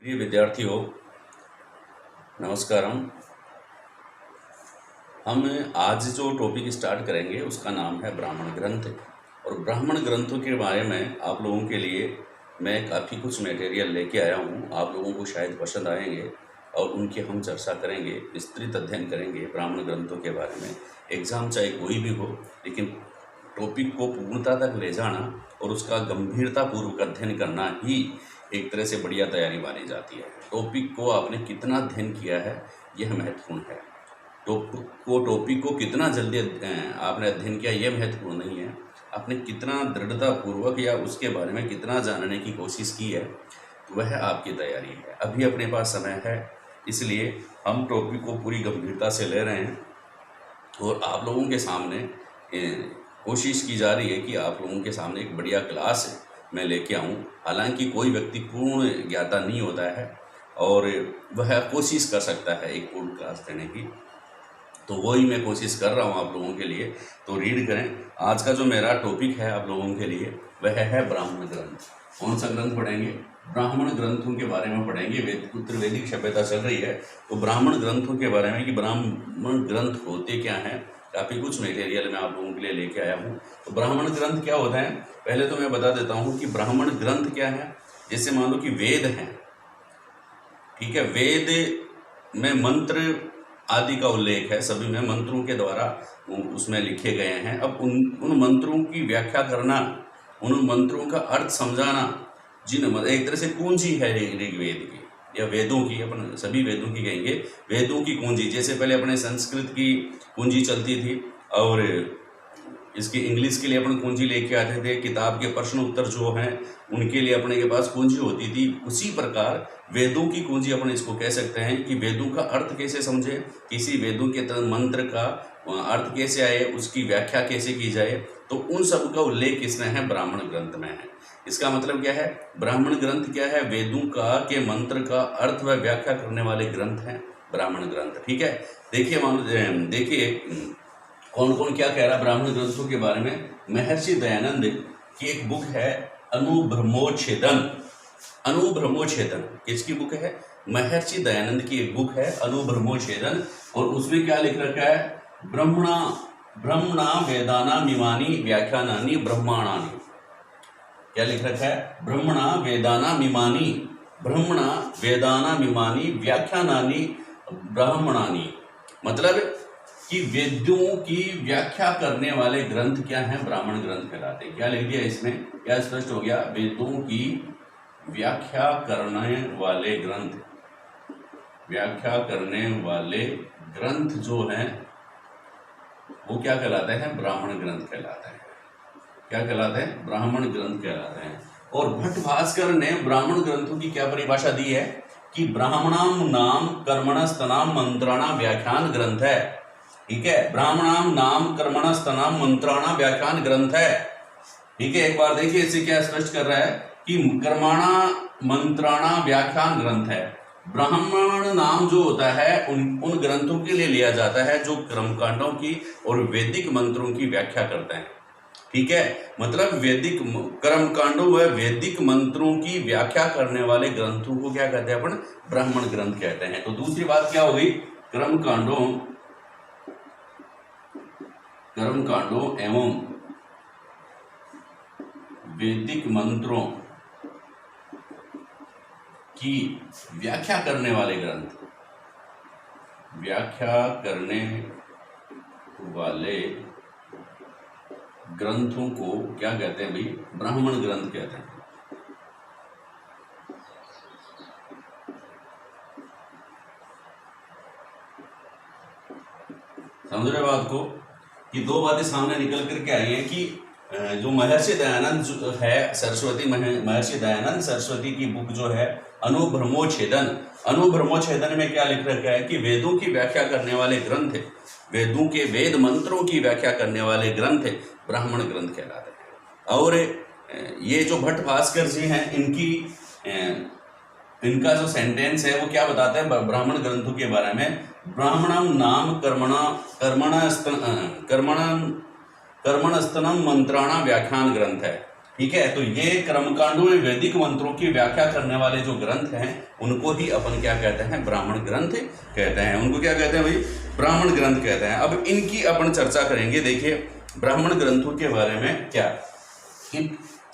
प्रिय विद्यार्थियों, नमस्कारम। हम आज जो टॉपिक स्टार्ट करेंगे उसका नाम है ब्राह्मण ग्रंथ। और ब्राह्मण ग्रंथों के बारे में आप लोगों के लिए मैं काफ़ी कुछ मटेरियल लेके आया हूँ। आप लोगों को शायद पसंद आएंगे और उनकी हम चर्चा करेंगे, विस्तृत अध्ययन करेंगे ब्राह्मण ग्रंथों के बारे में। एग्ज़ाम चाहे कोई भी हो, लेकिन टॉपिक को पूर्णता तक ले जाना और उसका गंभीरतापूर्वक अध्ययन करना ही एक तरह से बढ़िया तैयारी मानी जाती है। टॉपिक को आपने कितना अध्ययन किया है यह महत्वपूर्ण है। टॉपिक को कितना जल्दी आपने अध्ययन किया यह महत्वपूर्ण नहीं है, आपने कितना दृढ़तापूर्वक या उसके बारे में कितना जानने की कोशिश की है, वह आपकी तैयारी है। अभी अपने पास समय है, इसलिए हम टॉपिक को पूरी गंभीरता से ले रहे हैं और आप लोगों के सामने कोशिश की जा रही है कि आप लोगों के सामने एक बढ़िया क्लास मैं लेके आऊँ। हालांकि कोई व्यक्ति पूर्ण ज्ञाता नहीं होता है और वह कोशिश कर सकता है एक पूर्ण क्लास देने की, तो वही मैं कोशिश कर रहा हूँ आप लोगों के लिए। तो रीड करें। आज का जो मेरा टॉपिक है आप लोगों के लिए वह है ब्राह्मण ग्रंथ। कौन सा ग्रंथ पढ़ेंगे? ब्राह्मण ग्रंथों के बारे में पढ़ेंगे। उत्तर वैदिक सभ्यता चल रही है तो ब्राह्मण ग्रंथों के बारे में कि ब्राह्मण ग्रंथ होते क्या हैं, काफ़ी कुछ मटेरियल मैं आप लोगों के लिए लेके आया हूँ। तो ब्राह्मण ग्रंथ क्या होता है, पहले तो मैं बता देता हूँ कि ब्राह्मण ग्रंथ क्या है। जैसे मान लो कि वेद हैं, ठीक है, वेद में मंत्र आदि का उल्लेख है, सभी में मंत्रों के द्वारा उसमें लिखे गए हैं। अब उन मंत्रों की व्याख्या करना, उन मंत्रों का अर्थ समझाना, एक तरह से कुंजी है ऋग्वेद की या वेदों की, अपन सभी वेदों की कहेंगे, वेदों की कुंजी। जैसे पहले अपने संस्कृत की कुंजी चलती थी और इसकी इंग्लिश के लिए अपन कुंजी लेके आते थे, किताब के प्रश्न उत्तर जो हैं उनके लिए अपने के पास कुंजी होती थी। उसी प्रकार वेदों की कुंजी अपन इसको कह सकते हैं कि वेदों का अर्थ कैसे समझे, किसी वेदों के मंत्र का अर्थ कैसे आए, उसकी व्याख्या कैसे की जाए, तो उन सब का उल्लेख इसमें है, ब्राह्मण ग्रंथ में है। इसका मतलब क्या है, ब्राह्मण ग्रंथ क्या है? वेदों का के मंत्र का अर्थ व व्याख्या करने वाले ग्रंथ हैं ब्राह्मण ग्रंथ, ठीक है। देखिए कौन कौन क्या कह रहा है ब्राह्मण ग्रंथों के बारे में। महर्षि दयानंद की एक बुक है अनुभ्रमोच्छेदन। अनुभ्रमोच्छेदन किसकी बुक है? महर्षि दयानंद की एक बुक है अनुभ्रमोच्छेदन। और उसमें क्या लिख रखा है? ब्रह्मणा वेदानामिमानि व्याख्यानानि ब्रह्माणानि। क्या लिख रखा है? ब्रह्मणा वेदानामिमानि व्याख्यानानि ब्राह्मणानि। मतलब कि वेदों की व्याख्या करने वाले ग्रंथ क्या हैं? ब्राह्मण ग्रंथ कहलाते हैं। क्या लिख दिया इसमें? क्या स्पष्ट हो गया? वेदों की व्याख्या करने वाले ग्रंथ, व्याख्या करने वाले ग्रंथ जो हैं वो क्या कहलाते हैं? ब्राह्मण ग्रंथ कहलाते हैं। क्या कहलाते हैं? ब्राह्मण ग्रंथ कहलाते हैं। और भट्ट भास्कर ने ब्राह्मण ग्रंथों की क्या परिभाषा दी है कि ब्राह्मणाम नाम कर्मणस्तनाम मंत्राणाम व्याख्यान ग्रंथ है, ठीक है। ब्राह्मणाम नाम कर्मणस्तनाम मंत्राणाम व्याख्यान ग्रंथ है, ठीक है। एक बार देखिए इसे क्या स्पष्ट कर रहा है कि कर्मणा मंत्राणा व्याख्यान ग्रंथ है। ब्राह्मण नाम जो होता है उन ग्रंथों के लिए लिया जाता है जो कर्मकांडों की और वैदिक मंत्रों की व्याख्या करते हैं, ठीक है। मतलब वैदिक कर्मकांडों व वैदिक मंत्रों की व्याख्या करने वाले ग्रंथों को क्या कहते हैं? अपन ब्राह्मण ग्रंथ कहते हैं। तो दूसरी बात क्या हो गई? कर्मकांडों एवं वैदिक मंत्रों की व्याख्या करने वाले ग्रंथ, व्याख्या करने वाले ग्रंथों को क्या कहते हैं भाई? ब्राह्मण ग्रंथ कहते हैं। समझ रहे बात को? कि दो बातें सामने निकल करके आई हैं कि जो महर्षि दयानंद है, महर्षि दयानंद सरस्वती की बुक जो है अनुभ्रमोच्छेदन, अनुभ्रमोच्छेदन में क्या लिख रखा है कि वेदों की व्याख्या करने वाले ग्रंथ, वेदों के वेद मंत्रों की व्याख्या करने वाले ग्रंथ ब्राह्मण ग्रंथ कहलाते हैं। और ये जो भट्ट भास्कर जी हैं इनका जो सेंटेंस है वो क्या बताते हैं ब्राह्मण ग्रंथों के बारे में? ब्राह्मणम नाम कर्मणस्तनम मंत्राणाम व्याख्यान ग्रंथ है। ठीक है, तो ये कर्मकांडों में वैदिक मंत्रों की व्याख्या करने वाले जो ग्रंथ हैं उनको ही अपन क्या कहते हैं, ब्राह्मण ग्रंथ कहते हैं। उनको क्या कहते हैं भाई, ब्राह्मण ग्रंथ कहते हैं। अब इनकी अपन चर्चा करेंगे। देखिए ब्राह्मण ग्रंथों के बारे में क्या,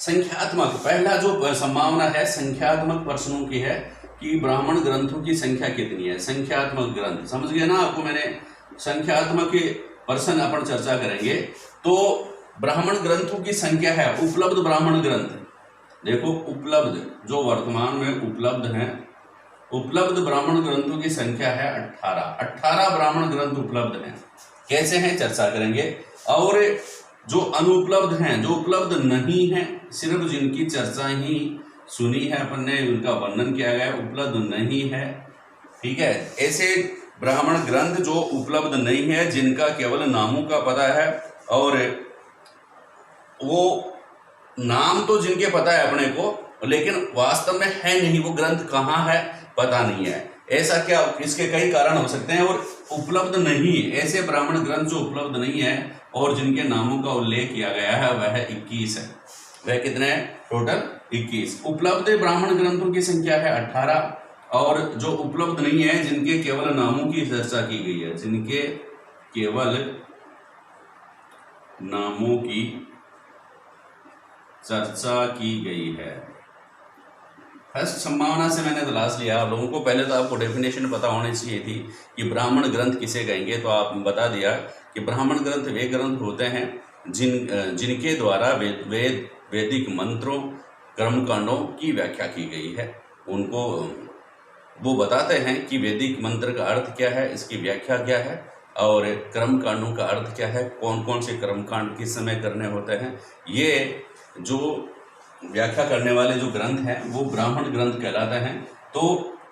संख्यात्मक, पहला जो संभावना है संख्यात्मक प्रश्नों की है कि ब्राह्मण ग्रंथों की संख्या कितनी है। संख्यात्मक ग्रंथ समझ गए ना आपको, मैंने संख्यात्मक प्रश्न अपन चर्चा करेंगे। तो ब्राह्मण ग्रंथों की संख्या है, उपलब्ध ब्राह्मण ग्रंथ, देखो उपलब्ध जो वर्तमान में उपलब्ध हैं, उपलब्ध ब्राह्मण ग्रंथों की संख्या है 18 ब्राह्मण ग्रंथ उपलब्ध हैं। कैसे हैं चर्चा करेंगे। और जो अनुपलब्ध हैं, जो उपलब्ध नहीं हैं, सिर्फ जिनकी चर्चा ही सुनी है अपन ने, उनका वर्णन किया गया, उपलब्ध नहीं है। ठीक है, ऐसे ब्राह्मण ग्रंथ जो उपलब्ध नहीं है, जिनका केवल नामों का पता है, और वो नाम तो जिनके पता है अपने को, लेकिन वास्तव में है नहीं, वो ग्रंथ कहाँ है पता नहीं है। ऐसा क्या, इसके कई कारण हो सकते हैं। और उपलब्ध नहीं, ऐसे ब्राह्मण ग्रंथ जो उपलब्ध नहीं है और जिनके नामों का उल्लेख किया गया है वह 21 है। वह कितने हैं, टोटल 21। उपलब्ध ब्राह्मण ग्रंथों की संख्या है 18, और जो उपलब्ध नहीं है, जिनके केवल नामों की चर्चा की गई है, जिनके केवल नामों की चर्चा की गई है। फर्स्ट संभावना से मैंने तलाश लिया आप लोगों को। पहले तो आपको डेफिनेशन पता होनी चाहिए थी कि ब्राह्मण ग्रंथ किसे कहेंगे, तो आप बता दिया कि ब्राह्मण ग्रंथ वे ग्रंथ होते हैं जिनके द्वारा वैदिक मंत्रों कर्मकांडों की व्याख्या की गई है। उनको वो बताते हैं कि वैदिक मंत्र का अर्थ क्या है, इसकी व्याख्या क्या है, और कर्मकांडों का अर्थ क्या है, कौन कौन से कर्मकांड किस समय करने होते हैं। ये जो व्याख्या करने वाले जो ग्रंथ हैं वो ब्राह्मण ग्रंथ कहलाते हैं। तो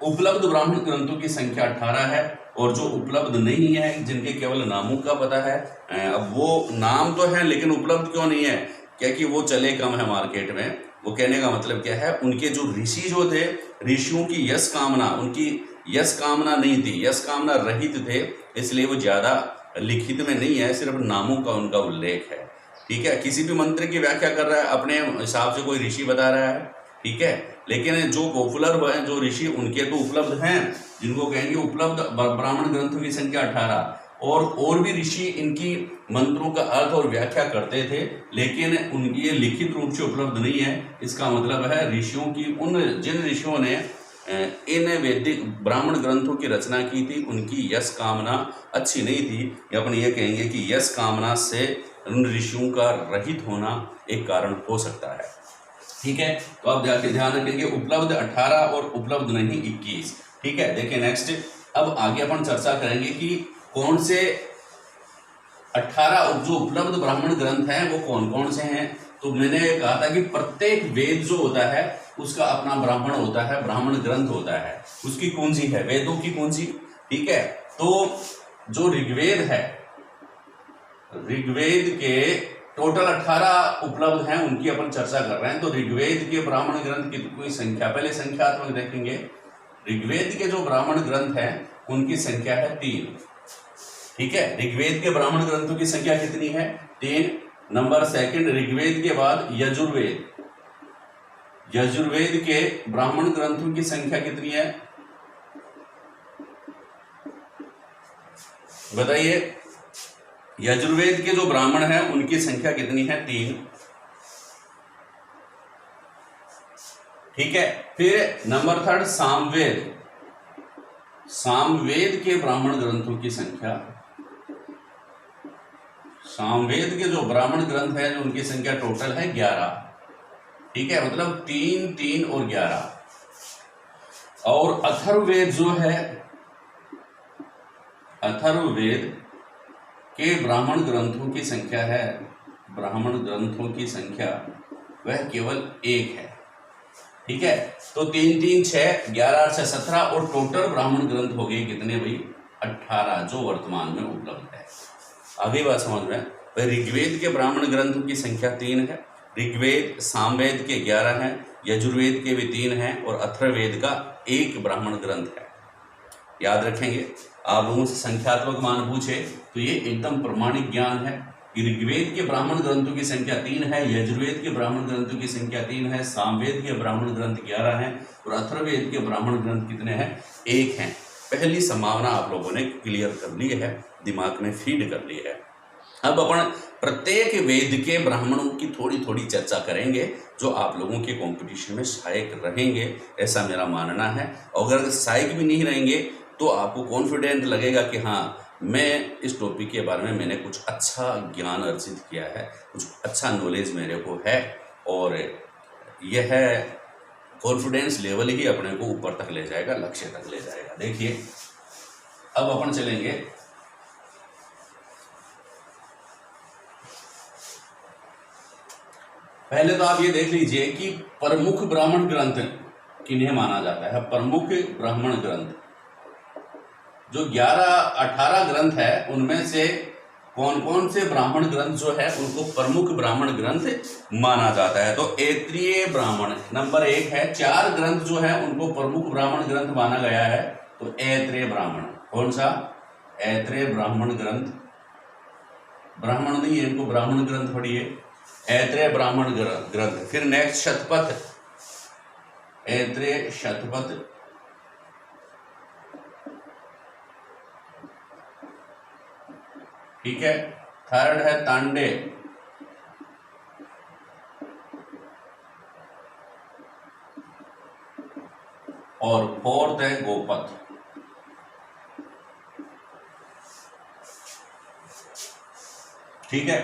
उपलब्ध ब्राह्मण ग्रंथों की संख्या 18 है, और जो उपलब्ध नहीं है, जिनके केवल नामों का पता है, अब वो नाम तो है लेकिन उपलब्ध क्यों नहीं है, क्या कि वो चले कम है मार्केट में। वो कहने का मतलब क्या है, उनके जो ऋषि जो थे, ऋषियों की यश कामना, उनकी यश कामना नहीं थी, यश कामना रहित थे, इसलिए वो ज्यादा लिखित में नहीं है, सिर्फ नामों का उनका उल्लेख है। ठीक है, किसी भी मंत्र की व्याख्या कर रहा है अपने हिसाब से कोई ऋषि बता रहा है, ठीक है, लेकिन जो पॉपुलर हुए हैं जो ऋषि, उनके तो उपलब्ध हैं, जिनको कहेंगे उपलब्ध ब्राह्मण ग्रंथों की संख्या 18। और भी ऋषि इनकी मंत्रों का अर्थ और व्याख्या करते थे, लेकिन उनकी ये लिखित रूप से उपलब्ध नहीं है। इसका मतलब है ऋषियों की, जिन ऋषियों ने इन वैदिक ब्राह्मण ग्रंथों की रचना की थी, उनकी यश कामना अच्छी नहीं थी, या अपन ये कहेंगे कि यश कामना से उन ऋषियों का रहित होना एक कारण हो सकता है। ठीक है, तो आप जाके ध्यान रखेंगे, उपलब्ध 18 और उपलब्ध नहीं 21। ठीक है, देखिए नेक्स्ट, अब आगे अपन चर्चा करेंगे कि कौन से 18 जो उपलब्ध ब्राह्मण ग्रंथ हैं वो कौन कौन से हैं। तो मैंने कहा था कि प्रत्येक वेद जो होता है उसका अपना ब्राह्मण होता है, ब्राह्मण ग्रंथ होता है, उसकी कुंजी है, वेदों की कुंजी। ठीक है, तो जो ऋग्वेद है, ऋग्वेद के टोटल 18 उपलब्ध हैं, उनकी अपन चर्चा कर रहे हैं। तो ऋग्वेद के ब्राह्मण ग्रंथ की कोई संख्या, पहले संख्यात्मक देखेंगे। ऋग्वेद के जो ब्राह्मण ग्रंथ हैं उनकी संख्या है 3। ठीक है, ऋग्वेद के ब्राह्मण ग्रंथों की संख्या कितनी है, 3। नंबर सेकंड, ऋग्वेद के बाद यजुर्वेद, यजुर्वेद के ब्राह्मण ग्रंथों की संख्या कितनी है बताइए। यजुर्वेद के जो ब्राह्मण हैं उनकी संख्या कितनी है, 3। ठीक है, फिर नंबर थर्ड, सामवेद, सामवेद के ब्राह्मण ग्रंथों की संख्या, सामवेद के जो ब्राह्मण ग्रंथ है उनकी संख्या टोटल है 11। ठीक है, मतलब 3, 3 और 11। और अथर्ववेद जो है, अथर्ववेद के ब्राह्मण ग्रंथों की संख्या है, ब्राह्मण ग्रंथों की संख्या वह केवल 1 है। ठीक है, तो 3, 3, 6, 11, 8, 17 और टोटल ब्राह्मण ग्रंथ हो गए कितने भाई, 18, जो वर्तमान में उपलब्ध है। आगे बात समझ में, ऋग्वेद के ब्राह्मण ग्रंथों की संख्या 3 है, ऋग्वेद सामवेद के 11 हैं, यजुर्वेद के भी 3 हैं, और अथर्ववेद का 1 ब्राह्मण ग्रंथ है। याद रखेंगे, आप लोगों से संख्यात्मक मान पूछे तो ये एकदम प्रमाणिक ज्ञान है, ऋग्वेद के ब्राह्मण ग्रंथों की संख्या 3 है, यजुर्वेद के ब्राह्मण ग्रंथों की संख्या 3 है, सामवेद के ब्राह्मण ग्रंथ 11 हैं और अथर्ववेद के ब्राह्मण ग्रंथ कितने हैं? 1 हैं। पहली संभावना आप लोगों ने क्लियर कर ली है, दिमाग में फीड कर ली है। अब अपन प्रत्येक वेद के ब्राह्मणों की थोड़ी थोड़ी चर्चा करेंगे जो आप लोगों के कंपटीशन में सहायक रहेंगे, ऐसा मेरा मानना है। और अगर सहायक भी नहीं रहेंगे तो आपको कॉन्फिडेंट लगेगा कि हाँ, मैं इस टॉपिक के बारे में मैंने कुछ अच्छा ज्ञान अर्जित किया है, कुछ अच्छा नॉलेज मेरे को है, और यह कॉन्फिडेंस लेवल ही अपने को ऊपर तक ले जाएगा, लक्ष्य तक ले जाएगा। देखिए अब अपन चलेंगे पहले तो आप ये देख लीजिए कि प्रमुख ब्राह्मण ग्रंथ किन्हें माना जाता है। प्रमुख ब्राह्मण ग्रंथ जो 11-18 ग्रंथ है उनमें से कौन कौन से ब्राह्मण ग्रंथ जो है उनको प्रमुख ब्राह्मण ग्रंथ माना जाता है। तो ऐत्रेय ब्राह्मण नंबर 1 है। 4 ग्रंथ जो है उनको प्रमुख ब्राह्मण ग्रंथ माना गया है। तो ऐत्रेय ब्राह्मण, कौन सा? ऐत्रेय ब्राह्मण ग्रंथ, ब्राह्मण नहीं है, इनको ब्राह्मण ग्रंथ पढ़िए, ऐत्रेय ब्राह्मण ग्रंथ। फिर नेक्स्ट शतपथ, ऐत्रेय शतपथ। ठीक है। थर्ड है तांडे, और फोर्थ है गोपथ। ठीक है,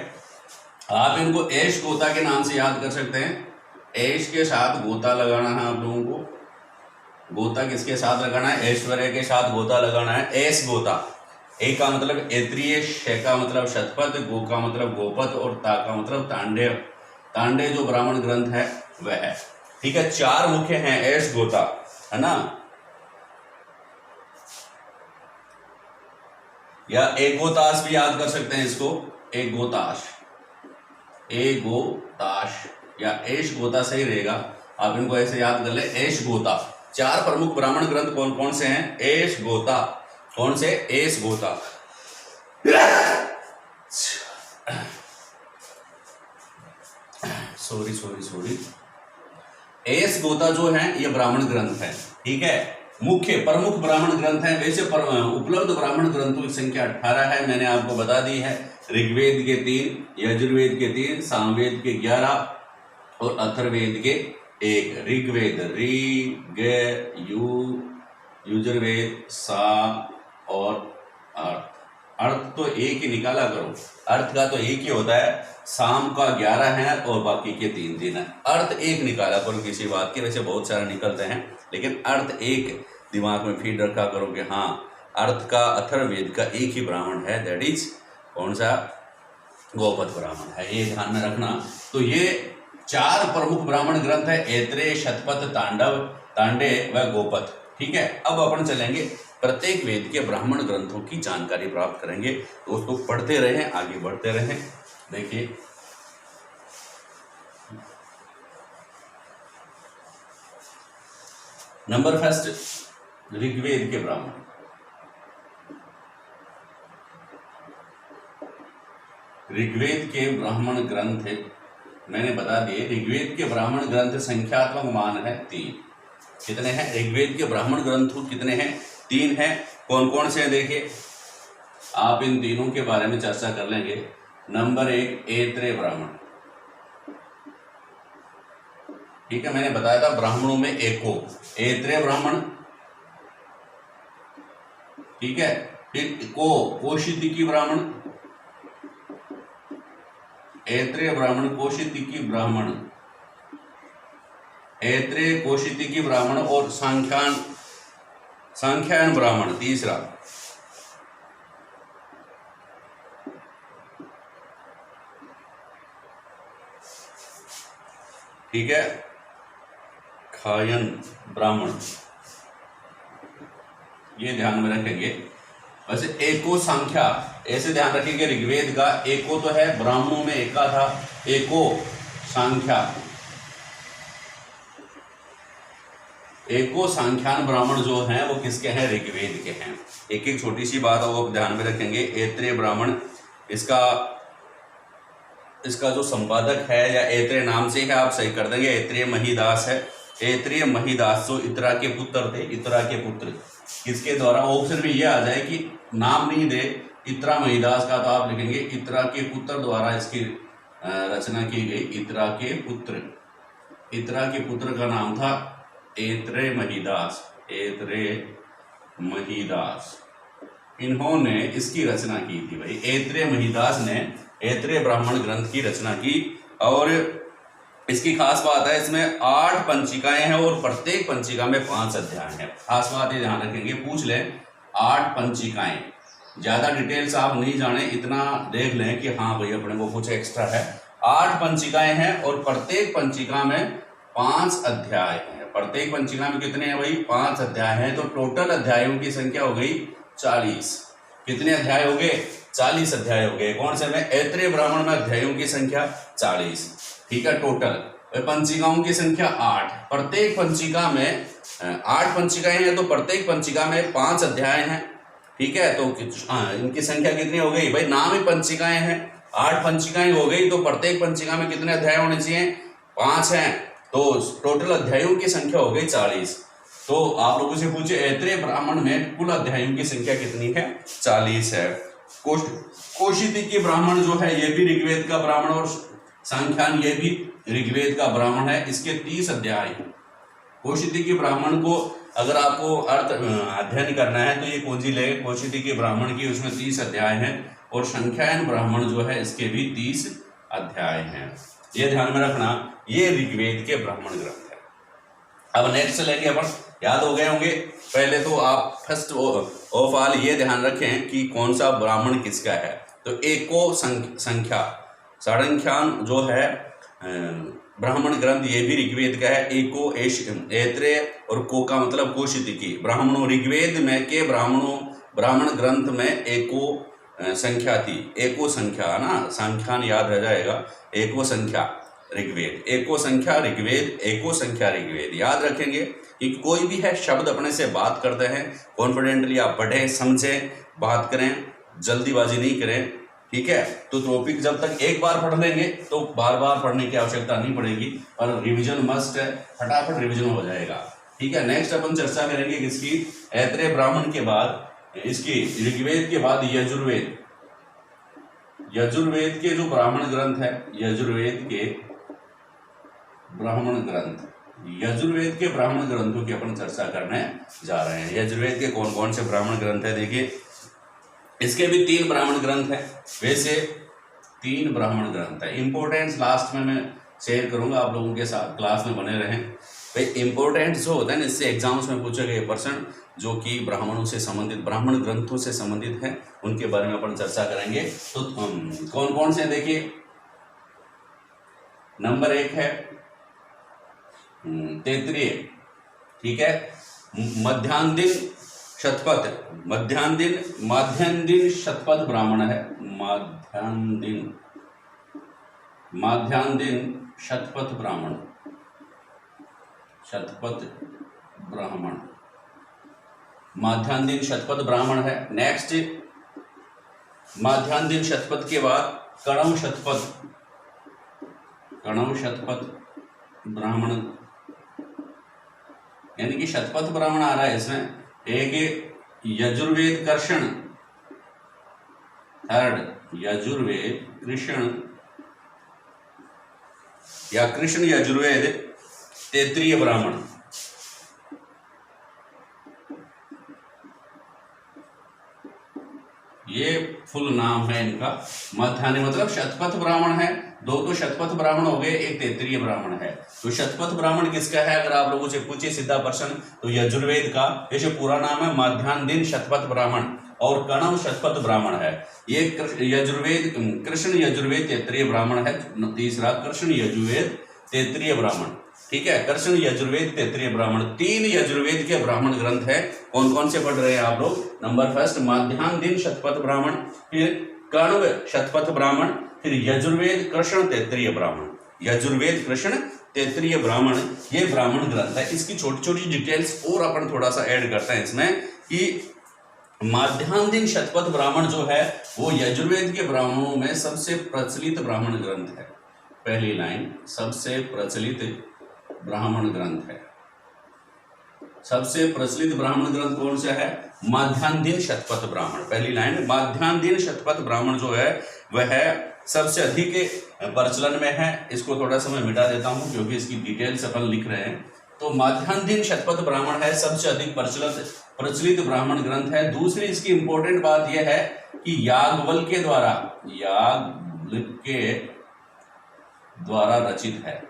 आप इनको एश गोता के नाम से याद कर सकते हैं। एश के साथ गोता लगाना है आप लोगों को। गोता किसके साथ लगाना है? ऐश्वर्य के साथ गोता लगाना है, एश गोता। ए का मतलब ऐत्रेय, श का मतलब शतपथ, गो का मतलब गोपथ और ता का मतलब तांडे। तांडे जो ब्राह्मण ग्रंथ है वह है। ठीक है, 4 मुख्य हैं, एश गोता, है ना, या एक गोताश भी याद कर सकते हैं इसको, एक गोताश, एक गोताश या एश गोता सही रहेगा। आप इनको ऐसे याद कर ले, एश गोता। 4 प्रमुख ब्राह्मण ग्रंथ कौन कौन से हैं? एश गोता। कौन से? एश गोता। सॉरी। एश गोता जो है ये ब्राह्मण ग्रंथ है। ठीक है, मुख्य प्रमुख ब्राह्मण ग्रंथ है। वैसे उपलब्ध ब्राह्मण ग्रंथों की संख्या 18 है, मैंने आपको बता दी है। ऋग्वेद के 3, यजुर्वेद के 3, सामवेद के 11 और अथर्ववेद के 1। ऋग्वेद ऋग, यजुर्वेद सा और अर्थ तो एक ही निकाला करो। अर्थ का तो एक ही होता है, शाम का 11 है और बाकी के 3 है। अर्थ एक निकाला करो किसी बात के, वैसे बहुत सारे निकलते हैं लेकिन अर्थ एक दिमाग में फीड रखा करो कि हाँ, अर्थ का अथर्ववेद का एक ही ब्राह्मण है, दैट इज कौन सा? गोपथ ब्राह्मण है, ये ध्यान में रखना। तो ये 4 प्रमुख ब्राह्मण ग्रंथ है, ऐत्रेय, शतपथ, तांडे व गोपथ। ठीक है, अब अपन चलेंगे प्रत्येक वेद के ब्राह्मण ग्रंथों की जानकारी प्राप्त करेंगे। दोस्तों पढ़ते रहें, आगे बढ़ते रहें। देखिए नंबर फर्स्ट, ऋग्वेद के ब्राह्मण। ऋग्वेद के ब्राह्मण ग्रंथ मैंने बता दिए। ऋग्वेद के ब्राह्मण ग्रंथ संख्यात्मक मान है 3। कितने हैं? ऋग्वेद के ब्राह्मण ग्रंथ कितने हैं? 3 हैं। कौन कौन से हैं? देखिए, आप इन तीनों के बारे में चर्चा कर लेंगे। नंबर 1 ऐत्रेय ब्राह्मण। ठीक है, मैंने बताया था ब्राह्मणों में एको, ऐत्रेय ब्राह्मण। ठीक है, फिर कौशितिकी ब्राह्मण, ऐत्रेय ब्राह्मण, कौशितिकी ब्राह्मण, ऐत्रेय, कौशितिकी ब्राह्मण और सांख्यायन ब्राह्मण तीसरा। ठीक है, खायन ब्राह्मण, ये ध्यान में रखेंगे। वैसे एको संख्या ऐसे ध्यान रखेंगे, ऋग्वेद का एको तो है, ब्राह्मणों में एका था, एको संख्या, एको सांख्यान ब्राह्मण जो हैं वो किसके हैं? ऋग्वेद के हैं। एक एक छोटी सी बात है वो ध्यान में रखेंगे। ऐत्रेय ब्राह्मण, इसका इसका जो संपादक है या ऐत्रेय नाम से है आप सही कर देंगे, ऐत्रेय महीदास है। ऐत्रेय महीदास जो इत्रा के पुत्र थे, इत्रा के पुत्र, किसके द्वारा, ऑप्शन में ये आ जाए कि नाम नहीं दे इत्रा महीदास का, तो आप लिखेंगे इत्रा के पुत्र द्वारा इसकी रचना की गई। इत्रा के पुत्र, इत्रा के पुत्र का नाम था ऐत्रेय महीदास, ऐत्रेय महीदास। इन्होंने इसकी रचना की थी भाई, ऐत्रेय महीदास ने ऐत्रेय ब्राह्मण ग्रंथ की रचना की। और इसकी खास बात है, इसमें 8 पंचिकाएं हैं और प्रत्येक पंचिका में 5 अध्याय हैं। खास बात ये ध्यान रखेंगे, पूछ लें 8 पंचिकाएं, ज्यादा डिटेल्स आप नहीं जाने, इतना देख लें कि हाँ भाई अपने को कुछ एक्स्ट्रा है। 8 पंचिकाएं हैं और प्रत्येक पंचिका में 5 अध्याय हैं। प्रत्येक पंचिका में कितने हैं भाई, 5 अध्याय हैं। तो टोटल अध्यायों की संख्या हो गई 40। कितने अध्याय हो गए, 40 अध्याय हो गए। कौन से में, ऐत्रेय ब्राह्मण में अध्यायों की संख्या 40, ठीक है। टोटल पंचिकाओं की संख्या 8, प्रत्येक पंचिका में 8 पंचिकाएं हैं तो प्रत्येक पंचिका में 5 अध्याय हैं, ठीक है। तो इनकी संख्या कितनी हो गई भाई, नाम ही पंचिकाएं हैं, 8 पंचिकाएं हो गई, तो प्रत्येक पंचिका में कितने अध्याय होने चाहिए, 5 हैं, तो टोटल अध्यायों की संख्या हो गई 40। तो आप लोगों से पूछे ऐत्रेय ब्राह्मण में कुल अध्यायों की संख्या कितनी है, 40 है। कौशितिकी ब्राह्मण जो है ये भी ऋग्वेद का ब्राह्मण, और सांख्यान ये भी ऋग्वेद का ब्राह्मण है, इसके 30 अध्याय हैं। कौशितिकी ब्राह्मण को अगर आपको अर्थ अध्ययन करना है तो ये कौन सी ले, कौशितिकी ब्राह्मण की, उसमें 30 अध्याय हैं। और संख्यायन ब्राह्मण जो है इसके भी 30 अध्याय हैं। ये ध्यान में रखना, ये ऋग्वेद के ब्राह्मण ग्रंथ है। अब नेक्स्ट लेंगे अपन, याद हो गए होंगे। पहले तो आप फर्स्ट ऑफ ऑल ये ध्यान रखें कि कौन सा ब्राह्मण किसका है। तो एको संख्या सारंख्यान जो है ब्राह्मण ग्रंथ, ये भी ऋग्वेद का है। एको ऐत्रेय और को का मतलब कौशितिकी ब्राह्मणों, ऋग्वेद में के ब्राह्मण ग्रंथ में एको संख्या थी। एको संख्या ना, संख्यान याद रह जाएगा। एको संख्या ऋग्वेद, एको संख्या ऋग्वेद, एको संख्या ऋग्वेद। याद रखेंगे कि कोई भी है शब्द अपने से बात करते हैं, कॉन्फिडेंटली आप पढ़ें, समझें, बात करें, जल्दीबाजी नहीं करें, ठीक है। तो टॉपिक जब तक एक बार पढ़ लेंगे तो बार बार पढ़ने की आवश्यकता नहीं पड़ेगी, और रिवीजन मस्ट है, फटाफट रिवीजन हो जाएगा, ठीक है। नेक्स्ट अपन चर्चा करेंगे किसकी, ऐत्रेय ब्राह्मण के बाद, इसकी ऋग्वेद के बाद यजुर्वेद। यजुर्वेद के जो ब्राह्मण ग्रंथ है, यजुर्वेद के ब्राह्मण ग्रंथ, यजुर्वेद के ब्राह्मण ग्रंथों की अपन चर्चा करने जा रहे हैं। यजुर्वेद के कौन कौन से ब्राह्मण ग्रंथ है, देखिए इसके भी 3 ब्राह्मण ग्रंथ है। वैसे 3 ब्राह्मण ग्रंथ है। इंपॉर्टेंस लास्ट में मैं शेयर करूंगा, आप लोगों के साथ क्लास में बने रहें भाई। इंपॉर्टेंट जो होता है ना, इससे एग्जाम्स में पूछे गए पर्सन जो कि ब्राह्मणों से संबंधित, ब्राह्मण ग्रंथों से संबंधित हैं, उनके बारे में अपन चर्चा करेंगे। तो कौन कौन से देखिए, नंबर 1 है तैत्तिरीय, ठीक है। मध्यान्ह शतपथ, माध्यान्ह शतपथ ब्राह्मण है। माध्यान्ह शतपथ ब्राह्मण, माध्यान्ह शतपथ ब्राह्मण है। नेक्स्ट माध्यान्ह शतपथ के बाद कणव शतपथ ब्राह्मण, यानी कि शतपथ ब्राह्मण आ रहा है इसमें। एक यजुर्वेद कृष्ण, थर्ड यजुर्वेद कृष्ण या कृष्ण यजुर्वेद तैत्तिरीय ब्राह्मण। ये फुल नाम है इनका। मध्यान्ह मतलब शतपथ ब्राह्मण है, 2 तो शतपथ ब्राह्मण हो गए, एक तैत्तिरीय ब्राह्मण है। तो शतपथ ब्राह्मण किसका है, अगर आप लोगों से पूछे सीधा प्रश्न, तो यजुर्वेद का। ये पूरा नाम है माध्यान्ह शतपथ ब्राह्मण, और कणव शतपथ ब्राह्मण है। ये यजुर्वेद कृष्ण यजुर्वेद तैत्तिरीय ब्राह्मण है। तीसरा कृष्ण यजुर्वेद तैत्तिरीय ब्राह्मण, ठीक है। कृष्ण यजुर्वेद तैत्तिरीय ब्राह्मण, 3 यजुर्वेद के ब्राह्मण ग्रंथ है। कौन कौन से पढ़ रहे हैं आप लोग, नंबर फर्स्ट माध्यान्ह शतपथ ब्राह्मण, फिर कण्व शतपथ ब्राह्मण, फिर यजुर्वेद कृष्ण तैत्तिरीय ब्राह्मण। यजुर्वेद कृष्ण तैत्तिरीय ब्राह्मण, ये ब्राह्मण ग्रंथ है। इसकी छोटी छोटी डिटेल्स और अपन थोड़ा सा ऐड करते हैं इसमें, कि माध्यान्ह शतपथ ब्राह्मण जो है वो यजुर्वेद के ब्राह्मणों में सबसे प्रचलित ब्राह्मण ग्रंथ है। पहली लाइन, सबसे प्रचलित ब्राह्मण ग्रंथ है। सबसे प्रचलित ब्राह्मण ग्रंथ कौन सा है? माध्यान्ह शतपथ ब्राह्मण। पहली लाइन, माध्यान्ह शतपथ ब्राह्मण जो है वह सबसे अधिक प्रचलन में है। इसको थोड़ा सा मैं मिटा देता हूं क्योंकि इसकी डिटेल्स अपन लिख रहे हैं। तो माध्यान्ह शतपथ ब्राह्मण है, सबसे अधिक प्रचलित ब्राह्मण ग्रंथ है। दूसरी इसकी इंपॉर्टेंट बात यह है कि याज्ञवल्क्य के द्वारा रचित है।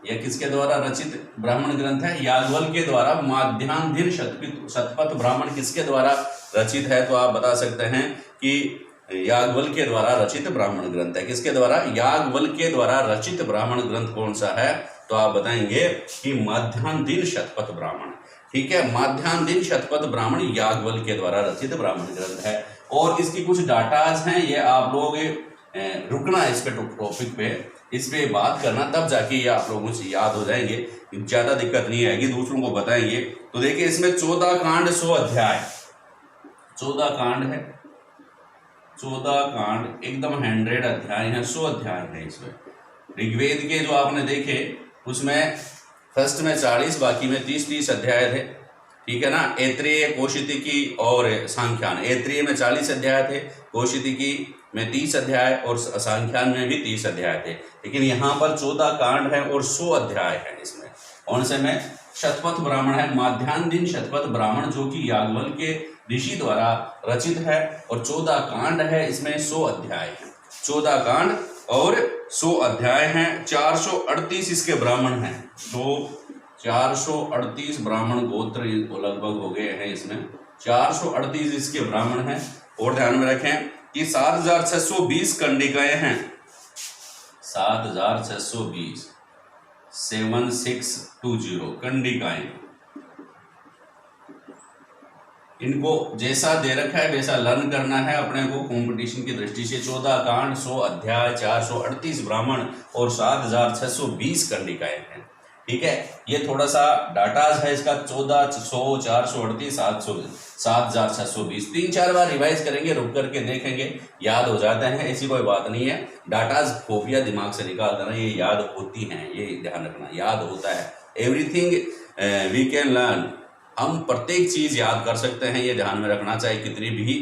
यह किसके द्वारा रचित ब्राह्मण ग्रंथ है? याज्ञवल्क्य के द्वारा। माध्यान्ह शतपथ ब्राह्मण किसके द्वारा रचित है? तो आप बता सकते हैं कि याज्ञवल्क्य के द्वारा रचित ब्राह्मण ग्रंथ है। किसके द्वारा? याज्ञवल्क्य के द्वारा रचित ब्राह्मण ग्रंथ कौन सा है? तो आप बताएंगे कि माध्यान्ह शतपथ ब्राह्मण। ठीक है, माध्यान्ह शतपथ ब्राह्मण याज्ञवल्क्य के द्वारा रचित ब्राह्मण ग्रंथ है। और इसकी कुछ डाटाज हैं, ये आप लोग रुकना इस पे टॉपिक पे, इस पे बात करना, तब जाके ये आप लोगों से याद हो जाएंगे, ज्यादा दिक्कत नहीं आएगी, दूसरों को बताएंगे। तो देखिए इसमें 14 कांड 100 अध्याय, 14 कांड है, 14 कांड एकदम 100 अध्याय है, 100 अध्याय है इसमें। ऋग्वेद के जो आपने देखे उसमें फर्स्ट में 40, बाकी में 30 अध्याय थे। ठीक है ना। ऐत्रेय, कौशितिकी और सांख्यान। ऐत्रेय में 40 अध्याय थे, कौशितिकी में 30 अध्याय और सांख्यान में भी 30 अध्याय थे। लेकिन यहाँ पर 14 कांड है और 100 अध्याय है इसमें। कौन से में? शतपथ ब्राह्मण है, माध्यान्ह शतपथ ब्राह्मण, जो कि याज्ञवल्क्य के ऋषि द्वारा रचित है। और 14 कांड है, इसमें 100 अध्याय है। 14 कांड और 100 अध्याय हैं। 438 इसके ब्राह्मण हैं। तो 438 ब्राह्मण गोत्र लगभग हो गए हैं इसमें। 438 इसके ब्राह्मण हैं। और ध्यान में रखें कि 7620 कंडिकाएं हैं। 7620, 7620 कंडिकाएं। इनको जैसा दे रखा है वैसा लर्न करना है अपने को कंपटीशन की दृष्टि से। 14 कांड, 100 अध्याय, 438 ब्राह्मण और 7620 कंडिकाएं हैं। ठीक है, ये थोड़ा सा डाटाज है इसका। 14, 100, 438, 700, 7620, 3-4 बार रिवाइज करेंगे, रुक करके देखेंगे, याद हो जाते हैं, ऐसी कोई बात नहीं है। डाटाज खोफिया दिमाग से निकाल देना, ये याद होती हैं, ये ध्यान रखना, याद होता है। एवरीथिंग वी कैन लर्न, हम प्रत्येक चीज याद कर सकते हैं, ये ध्यान में रखना, चाहे कितनी भी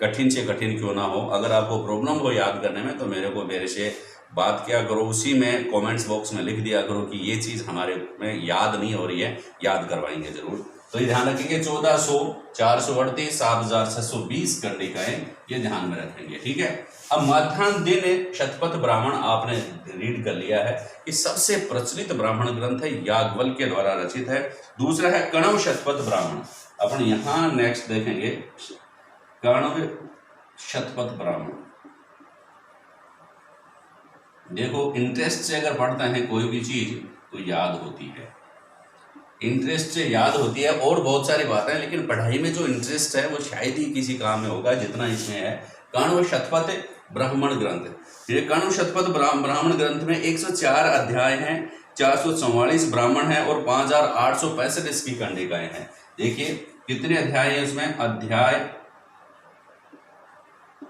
कठिन से कठिन क्यों ना हो। अगर आपको प्रॉब्लम हो याद करने में तो मेरे से बात किया करो, उसी में कमेंट्स बॉक्स में लिख दिया करो कि ये चीज हमारे में याद नहीं हो रही है, याद करवाएंगे जरूर। तो ये ध्यान रखेंगे, 1400, 438, 7620 कंडिकाएं, ये ध्यान में रखेंगे। ठीक है। अब माध्यान्ह शतपथ ब्राह्मण आपने रीड कर लिया है कि सबसे प्रचलित ब्राह्मण ग्रंथ है, याज्ञवल्क्य के द्वारा रचित है। दूसरा है कण्व शतपथ ब्राह्मण। अपन यहां नेक्स्ट देखेंगे कण्व शतपथ ब्राह्मण। देखो, इंटरेस्ट से अगर पढ़ते हैं कोई भी चीज तो याद होती है, इंटरेस्ट से याद होती है। और बहुत सारी बातें हैं, लेकिन पढ़ाई में जो इंटरेस्ट है वो शायद ही किसी काम में होगा जितना इसमें है। कण्व शतपथ ब्राह्मण ग्रंथ, ये कण्व शतपथ ब्राह्मण ग्रंथ में 104 अध्याय हैं, 444 ब्राह्मण हैं और 5865 इसकी कंडिकाएं हैं। देखिए कितने अध्याय हैं इसमें?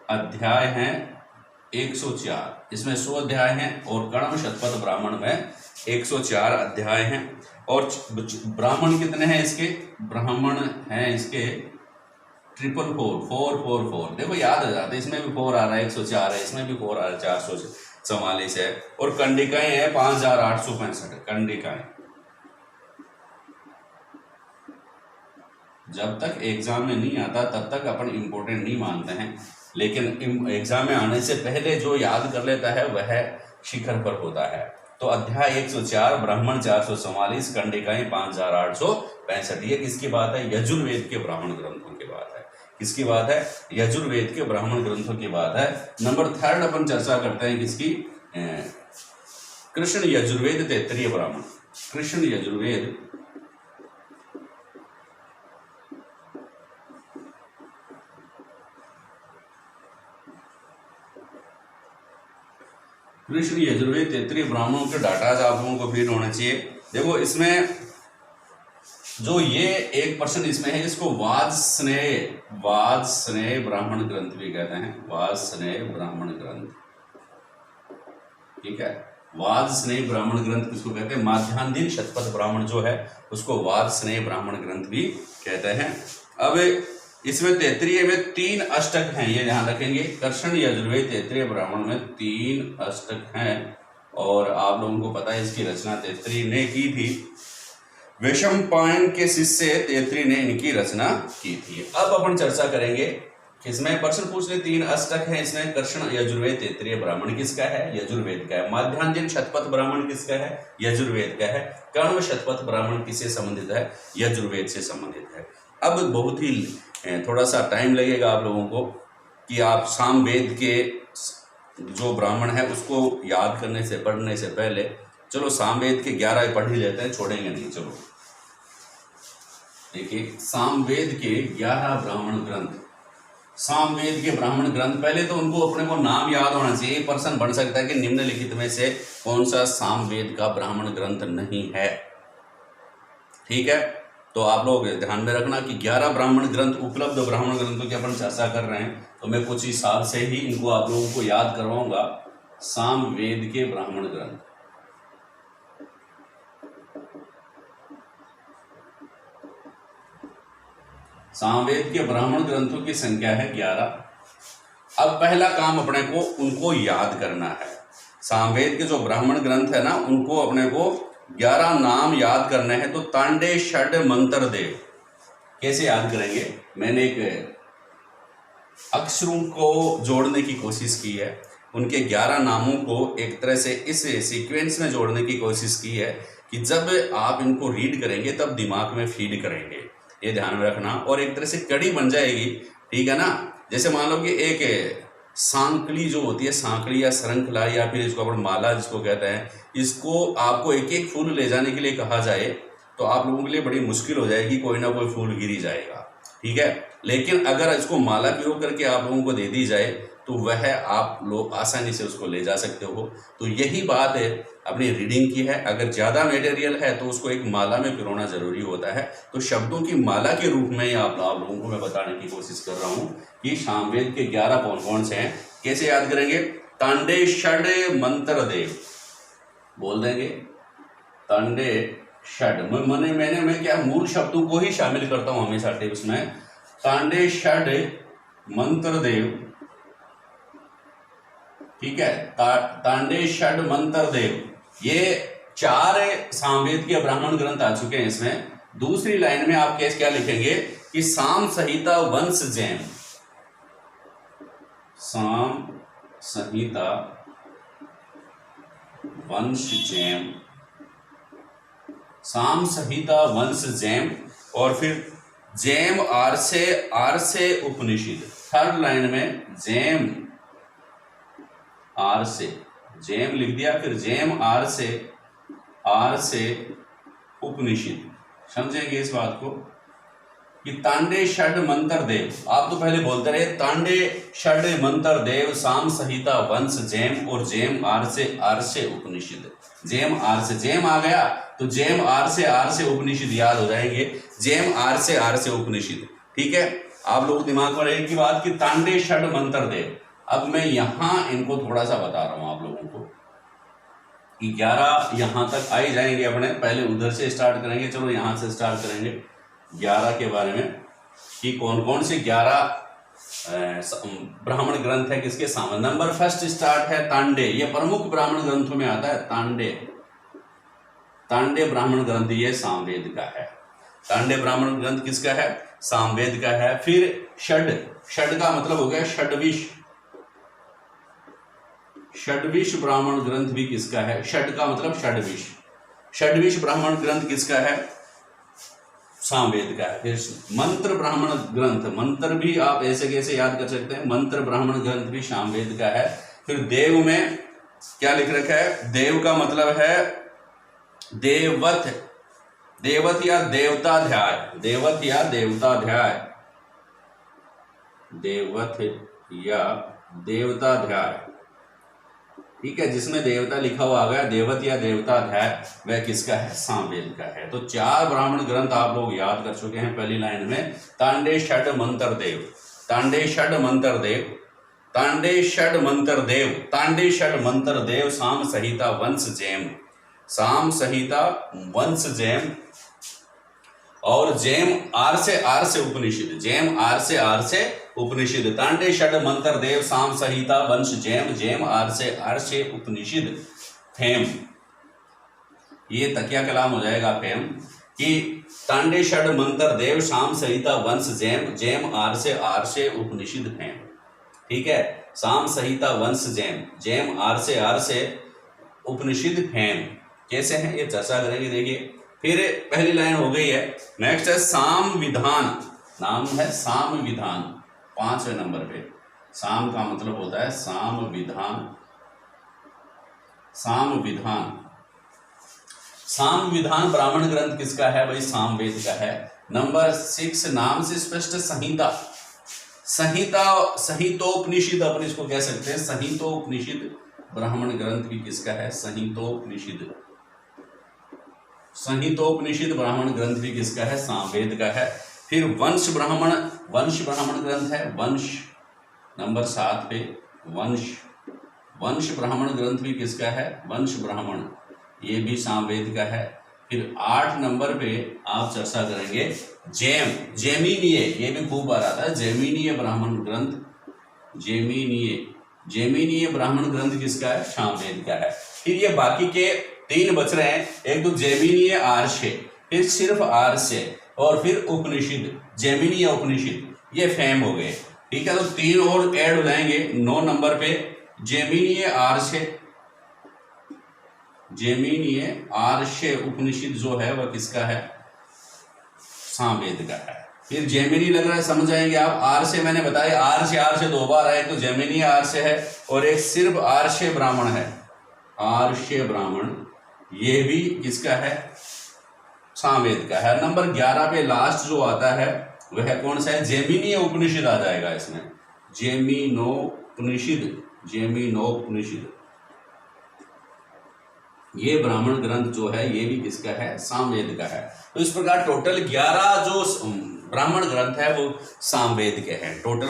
अध्याय हैं 104, इसमें 100 अध्याय हैं। और कण्व शतपथ ब्राह्मण में 104 अध्याय हैं। और ब्राह्मण कितने हैं इसके? ब्राह्मण हैं इसके 444। देखो याद हो जाते, इसमें भी 4 आ रहा है, 104 है, इसमें भी 4 आ रहा है, 444 है। और कंडिकाएं हैं 5865 कंडिकाएं। जब तक एग्जाम में नहीं आता तब तक अपन इम्पोर्टेंट नहीं मानते हैं, लेकिन एग्जाम में आने से पहले जो याद कर लेता है वह शिखर पर होता है। तो अध्याय 104, ब्राह्मण 444, कंडिकाएं 5865। ये किसकी बात है? यजुर्वेद के ब्राह्मण ग्रंथों की बात है। किसकी बात है? यजुर्वेद के ब्राह्मण ग्रंथों की बात है। नंबर 3 अपन चर्चा करते हैं किसकी? कृष्ण यजुर्वेद तैत्तिरीय ब्राह्मण। कृष्ण यजुर्वेद कृष्ण यजुर्वेद तैत्तिरीय ब्राह्मणों के डाटाज आप लोगों को फीड होना चाहिए। देखो इसमें जो ये 1% इसमें है, इसको वाद स्नेह ब्राह्मण ग्रंथ भी कहते हैं। वाद स्नेह ब्राह्मण ग्रंथ, ठीक है। वाद स्नेह ब्राह्मण ग्रंथ किसको कहते हैं? माध्यान्ह शतपथ ब्राह्मण जो है उसको वाद स्नेह ब्राह्मण ग्रंथ भी कहते हैं। अब इसमें तैत्तिरीय में 3 अष्टक हैं, ये ध्यान रखेंगे। कर्षण यजुर्वेद तैत्तिरीय ब्राह्मण में 3 अष्टक हैं और आप लोगों को पता है इसकी रचना तैत्तिरीय ने की थी। वैशंपायन के शिष्य तैत्तिरीय ने इनकी रचना की थी। अब अपन चर्चा करेंगे किसमें, प्रश्न पूछ ले 3 अष्टक हैं इसमें। कर्षण यजुर्वेद तैत्तिरीय ब्राह्मण किसका है? यजुर्वेद का है। माध्यान्ह शतपथ ब्राह्मण किसका है? यजुर्वेद का है। कण्व शतपथ ब्राह्मण किससे संबंधित है? यजुर्वेद से संबंधित है। अब बहुत ही थोड़ा सा टाइम लगेगा आप लोगों को कि आप सामवेद के जो ब्राह्मण है उसको याद करने से, पढ़ने से पहले चलो सामवेद के 11 पढ़ ही लेते हैं, छोड़ेंगे नहीं। चलो देखिए, सामवेद के 11 ब्राह्मण ग्रंथ। सामवेद के ब्राह्मण ग्रंथ, पहले तो उनको अपने को नाम याद होना चाहिए। पर्सन बन सकता है कि निम्नलिखित में से कौन सा सामवेद का ब्राह्मण ग्रंथ नहीं है, ठीक है। तो आप लोग ध्यान में रखना कि 11 ब्राह्मण ग्रंथ, उपलब्ध ब्राह्मण ग्रंथों की अपन चर्चा कर रहे हैं, तो मैं कुछ हिसाब से ही इनको आप लोगों को याद करवाऊंगा। सामवेद के ब्राह्मण ग्रंथ, सामवेद के ब्राह्मण ग्रंथों की संख्या है 11। अब पहला काम अपने को उनको याद करना है। सामवेद के जो ब्राह्मण ग्रंथ है ना, उनको अपने को 11 नाम याद करने हैं। तो तांडे षड मंत्र देव कैसे याद करेंगे? मैंने एक अक्षरों को जोड़ने की कोशिश की है, उनके 11 नामों को एक तरह से इस सीक्वेंस में जोड़ने की कोशिश की है कि जब आप इनको रीड करेंगे तब दिमाग में फीड करेंगे, ये ध्यान में रखना। और एक तरह से कड़ी बन जाएगी, ठीक है ना। जैसे मान लो कि एक सांकली जो होती है, सांकली या श्रृंखला या फिर इसको अपन माला जिसको कहते हैं, इसको आपको एक एक फूल ले जाने के लिए कहा जाए तो आप लोगों के लिए बड़ी मुश्किल हो जाएगी, कोई ना कोई फूल गिर ही जाएगा, ठीक है। लेकिन अगर इसको माला प्रयोग करके आप लोगों को दे दी जाए तो वह आप लोग आसानी से उसको ले जा सकते हो। तो यही बात है अपनी रीडिंग की है। अगर ज़्यादा मटेरियल है तो उसको एक माला में पिरोना जरूरी होता है। तो शब्दों की माला के रूप में आप लोगों को मैं बताने की कोशिश कर रहा हूँ कि सामवेद के 11 कौन कौन से हैं, कैसे याद करेंगे। तांडे षड मंत्र देव, बोल देंगे तांडे षड। मैं क्या मूल शब्दों को ही शामिल करता हूँ हमेशा टिप्स में। तांडे षड मंत्र देव, ठीक है। तांडे षड मंत्र देव, ये 4 सामवेद के ब्राह्मण ग्रंथ आ चुके हैं इसमें। दूसरी लाइन में आप क्या लिखेंगे कि साम संहिता वंश जैम, साम संहिता वंश जैम, साम संहिता वंश जैम, और फिर जैम आरसे उपनिषद। थर्ड लाइन में जैम आर से, जैम लिख दिया, फिर जैम आर से उपनिषद। समझेंगे इस बात को कि तांडे षड मंत्र देव। आप तो पहले बोलते रहे तांडे षड मंत्र देव, साम संहिता वंश जैम, और जैम आर से उपनिषद। जैम आर से, जैम आ गया तो जैम आर से उपनिषद याद हो जाएंगे। जैम आर से उपनिषद, ठीक है। आप लोग दिमाग में रहेगी बात कि तांडे षड मंत्र देव। अब मैं यहां इनको थोड़ा सा बता रहा हूं आप लोगों को कि 11 यहां तक आ ही जाएंगे अपने। पहले उधर से स्टार्ट करेंगे, चलो यहां से स्टार्ट करेंगे 11 के बारे में कि कौन कौन से 11 ब्राह्मण ग्रंथ है किसके सामने। नंबर फर्स्ट स्टार्ट है तांडे, ये प्रमुख ब्राह्मण ग्रंथों में आता है। तांडे ब्राह्मण ग्रंथ ये सामवेद का है। तांडे ब्राह्मण ग्रंथ किसका है? सामवेद का है। फिर षड का मतलब हो गया षडविश, षडविश ब्राह्मण ग्रंथ भी किसका है? षड का मतलब षडविश ब्राह्मण ग्रंथ किसका है? सामवेद का है। फिर मंत्र ब्राह्मण ग्रंथ, मंत्र भी आप ऐसे कैसे याद कर सकते हैं, मंत्र ब्राह्मण ग्रंथ भी सामवेद का है। फिर देव में क्या लिख रखा है? देव का मतलब है देवत या देवताध्याय, देवत या देवताध्याय, देवत या देवताध्याय, ठीक है, जिसमें देवता लिखा हुआ आ गया, देवत या देवता अध्याय, वह किसका है? सामवेद का है। तो 4 ब्राह्मण ग्रंथ आप लोग याद कर चुके हैं। पहली लाइन में तांडे षड मंत्र देव, तांडे षड मंत्र देव, तांडे षड मंत्र देव, तांडे षड मंत्र देव, साम संहिता वंश जैम, साम संहिता वंश जैम, और जैम आर से उपनिषद, जैम आर से उपनिषद, तांडे षड मंत्र देव, साम संहिता वंश जैम, जैम आर से उपनिषद, फेम। ये तकिया कलाम हो जाएगा फेम कि तांडे षड मंत्र देव, साम संहिता वंश जैम, जैम आर से उपनिषद फेम। ठीक है, साम संहिता वंश जैम, जैम आर से उपनिषद फेम। कैसे हैं ये चर्चा करेंगे। देखिए, फिर पहली लाइन हो गई है। नेक्स्ट है साम विधान, नाम है साम विधान, 5वें नंबर पे। साम का मतलब होता है साम विधान, साम विधान, साम विधान ब्राह्मण ग्रंथ किसका है भाई? सामवेद का है। नंबर 6 नाम से स्पष्ट संहिता, संहिता संहितोपनिषद अपन इसको कह सकते हैं। संहितोपनिषद ब्राह्मण ग्रंथ भी किसका है? संहितोपनिषद, संहितोपनिषद ब्राह्मण ग्रंथ भी किसका है? सामवेद का है। फिर वंश ब्राह्मण ग्रंथ है, वंश नंबर 7 पे, वंश ब्राह्मण ग्रंथ भी किसका है? वंश ब्राह्मण, ये भी सामवेद का है। फिर 8 नंबर पे आप चर्चा करेंगे जैमिनीय, ये भी खूब आ रहा था, जैमिनीय ब्राह्मण ग्रंथ, जैमिनीय ब्राह्मण ग्रंथ किसका है? सामवेद का है। फिर ये बाकी के 3 बच रहे हैं, एक तो जैमिनीय आर्षे, फिर सिर्फ आर्षे, और फिर उपनिषद, जैमिनीय उपनिषद, ये फेम हो गए। ठीक है, तो 3 और ऐड हो जाएंगे 9 नंबर पे। जैमिनीय आर्षे, जैमिनीय आर्षे उपनिषद जो है वह किसका है? सामवेद का है। फिर जैमिनी लग रहा है, समझ आएंगे आप। आर्षे मैंने बताया, आर्षे 2 बार आए, तो जैमिनीय आर्षे है, और एक सिर्फ आर्षे ब्राह्मण है, आर्षे ब्राह्मण, ये भी किसका है? सामवेद का है। नंबर 11 पे लास्ट जो आता है वह कौन सा है? जैमिनीय उपनिषद आ जाएगा इसमें, जैमिनोपनिषद, जैमिनोपनिषद, ये ब्राह्मण ग्रंथ जो है ये भी किसका है? सामवेद का है। तो इस प्रकार टोटल 11 जो ब्राह्मण ग्रंथ है वो सामवेद के हैं। टोटल